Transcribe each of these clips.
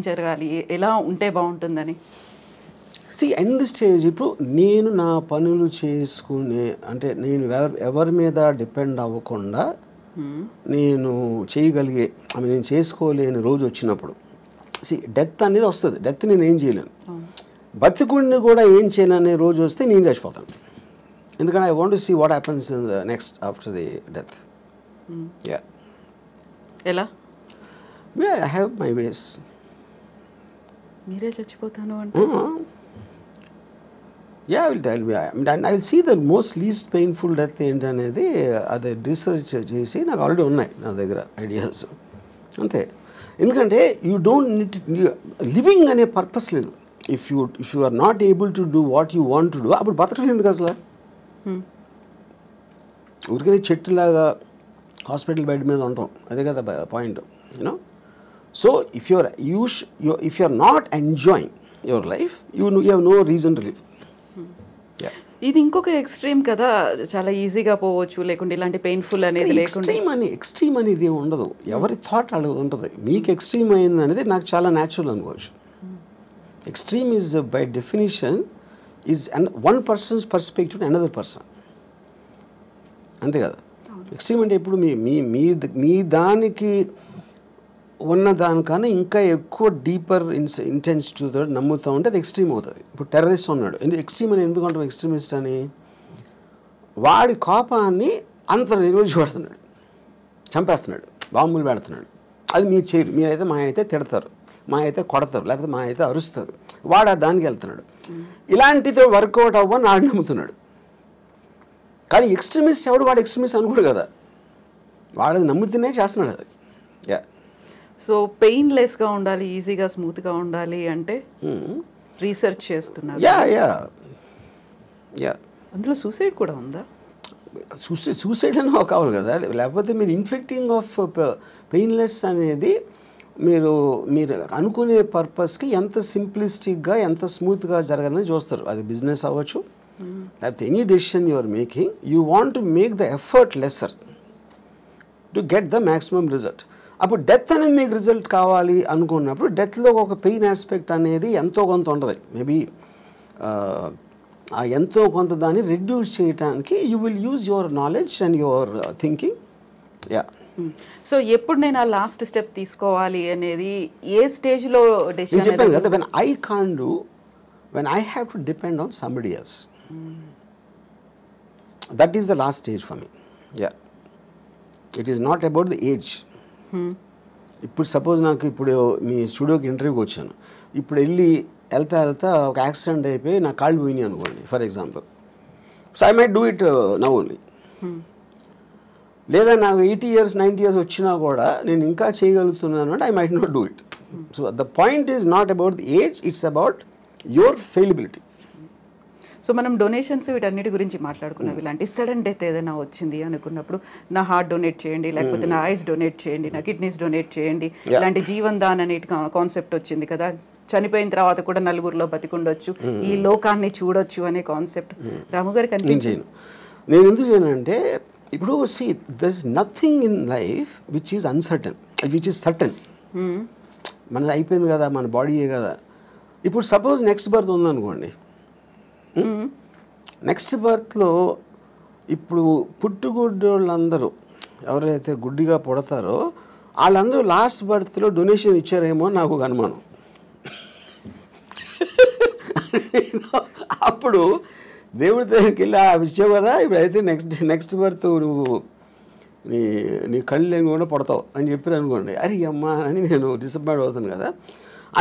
జరగాలి, ఎలా ఉంటే బాగుంటుందని? ఎండ్ స్టేజ్ ఇప్పుడు నేను నా పనులు చేసుకునే, అంటే నేను ఎవరి మీద డిపెండ్ అవ్వకుండా నేను చేయగలిగే, నేను చేసుకోలేని రోజు వచ్చినప్పుడు డెత్ అనేది వస్తుంది. డెత్ నేను ఏం చేయలేను. బతికుడిని కూడా ఏం చేయను అనే రోజు వస్తే నేను చచ్చిపోతాను. ఎందుకంటే I want to see what happens in the next after the death. ఎలా? I have my ways. మీరే చచ్చిపోతాను అంటే I will tell you. I will see the most least painful death ఏంటనేది అది రీసెర్చ్ చేసి నాకు ఆల్రెడీ ఉన్నాయి నా దగ్గర ఐడియాస్. అంతే. ఎందుకంటే యూ డోంట్ నీడ్ లివింగ్ అనే పర్పస్ లేదు. If you are not able to do what you want to do, అప్పుడు బతకడం ఎందుకు అసలు? ఊరికే చెట్టులాగా హాస్పిటల్ బెడ్ మీద ఉంటాం, అదే కదా point. You know, so if you are not enjoying your life, you have no reason to live. ఇది ఇంకొక ఎక్స్ట్రీమ్ కదా, చాలా ఈజీగా పోవచ్చు, లేకుంటే ఇలాంటి పెయిన్ఫుల్ అనేది లేకుండా. ఎక్స్ట్రీమ్ అనేది ఉండదు, ఎవరి థాట్ అలాగే ఉంటుంది. మీకు ఎక్స్ట్రీమ్ అయింది అనేది నాకు చాలా న్యాచురల్ అనుకోవచ్చు. Extreme is by definition is one persons perspective another person, అంతే కదా. ఎక్స్ట్రీమ్ అంటే ఇప్పుడు మీ దానికి ఉన్న దానికన్నా ఇంకా ఎక్కువ డీపర్ ఇంటెన్సిటీతో నమ్ముతూ ఉంటే అది ఎక్స్ట్రీమ్ అవుతుంది. ఇప్పుడు టెర్రరిస్ట్ ఉన్నాడు, ఎక్స్ట్రీమ్ అని ఎందుకు అంటాం ఎక్స్ట్రీమిస్ట్ అని? వాడి కోపాన్ని అంత నిర్వహించబడుతున్నాడు, చంపేస్తున్నాడు, బాంబులు పెడుతున్నాడు. అది మీరు చేయరు. మీరైతే మా అయితే తిడతారు, మా అయితే కొడతారు, లేకపోతే మా అయితే అరుస్తారు. వాడు దానికి వెళ్తున్నాడు. ఇలాంటితో వర్కౌట్ అవ్వని ఆడు నమ్ముతున్నాడు. కానీ ఎక్స్ట్రీమిస్ట్ ఎవడు? వాడు ఎక్స్ట్రీమిస్ట్ అనుకోడు కదా, వాడు అది నమ్ముతూనే చేస్తున్నాడు అది. సో పెయిన్లెస్గా ఉండాలి, ఈజీగా స్మూత్గా ఉండాలి అంటే రీసెర్చ్ చేస్తున్నారు. అందులో సూసైడ్ కూడా ఉందా? సూసైడ్ అని కావాలి కదా, లేకపోతే మీరు ఇన్ఫ్లిక్టింగ్ ఆఫ్ పెయిన్లెస్ అనేది మీరు అనుకునే పర్పస్కి ఎంత సింప్లిస్టిక్గా ఎంత స్మూత్గా జరగాలని చూస్తారు. అది బిజినెస్ అవ్వచ్చు, లేకపోతే any decision you are making, you want to make the effort lesser to get the maximum result. అప్పుడు డెత్ అనేది మీకు రిజల్ట్ కావాలి అనుకున్నప్పుడు డెత్లో ఒక పెయిన్ ఆస్పెక్ట్ అనేది ఎంతో కొంత ఉంటుంది. మేబీ ఆ ఎంతో కొంత దాన్ని రెడ్యూస్ చేయడానికి you will use your knowledge and your thinking. So ఎప్పుడు నేను ఆ లాస్ట్ స్టెప్ తీసుకోవాలి అనేది ఏ స్టేజ్లో డెసిషన్? చెప్పాను కదా, when I can do, when I have to depend on somebody else, that is the last stage for me. It is not about the age. ఇప్పుడు suppose నాకు ఇప్పుడు మీ స్టూడియోకి ఇంటర్వ్యూకి వచ్చాను, ఇప్పుడు వెళ్తా ఒక యాక్సిడెంట్ అయిపోయి నా కాళ్ళు పోయినాయి అనుకోండి for example. So I might do it now only. లేదా నాకు 80 years 90 years వచ్చినా కూడా నేను ఇంకా చేయగలుగుతున్నాను అంటే I might not do it. So the point is not about the age, it's about your fallibility. సో మనం డొనేషన్స్ వీటన్నిటి గురించి మాట్లాడుకున్నాం. ఇలాంటి సడన్ డెత్ ఏదైనా వచ్చింది అనుకున్నప్పుడు నా హార్ట్ డొనేట్ చేయండి, లేకపోతే నా ఐస్ డొనేట్ చేయండి, నా కిడ్నీస్ డొనేట్ చేయండి, ఇలాంటి జీవన్ దాన్ అనే కాన్సెప్ట్ వచ్చింది కదా. చనిపోయిన తర్వాత కూడా నలుగురిలో బతికుండొచ్చు, ఈ లోకాన్ని చూడొచ్చు అనే కాన్సెప్ట్ రాము గారికి కనిపించింది. నేను ఎందుకు చేయనంటే ఇప్పుడు see there is nothing in life which is uncertain, which is certain. మనది అయిపోయింది కదా, మన బాడీయే కదా. ఇప్పుడు సపోజ్ నెక్స్ట్ బర్త్ ఉందనుకోండి, నెక్స్ట్ బర్త్లో ఇప్పుడు పుట్టుగుడ్డోళ్ళందరూ ఎవరైతే గుడ్డిగా పుడతారో వాళ్ళందరూ లాస్ట్ బర్త్లో డొనేషన్ ఇచ్చారేమో అని నాకు అనుమానం. అప్పుడు దేవుడి దగ్గరికి వెళ్ళి ఇచ్చావు కదా, ఇప్పుడు అయితే నెక్స్ట్ బర్త్ నువ్వు నీ కళ్ళు కూడా పడతావు అని చెప్పారు అనుకోండి, అరే అమ్మా అని నేను డిసప్పాయింట్ అవుతాను కదా.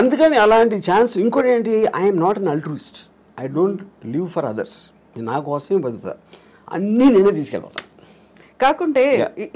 అందుకని అలాంటి ఛాన్స్. ఇంకోటి ఏంటి, I'm not an అల్ట్రూయిస్ట్, I don't live for others. నేను నా కోసమే బతుకుతా, అన్నీ నేనే తీసుకెళ్ళిపోతాను. కాకుంటే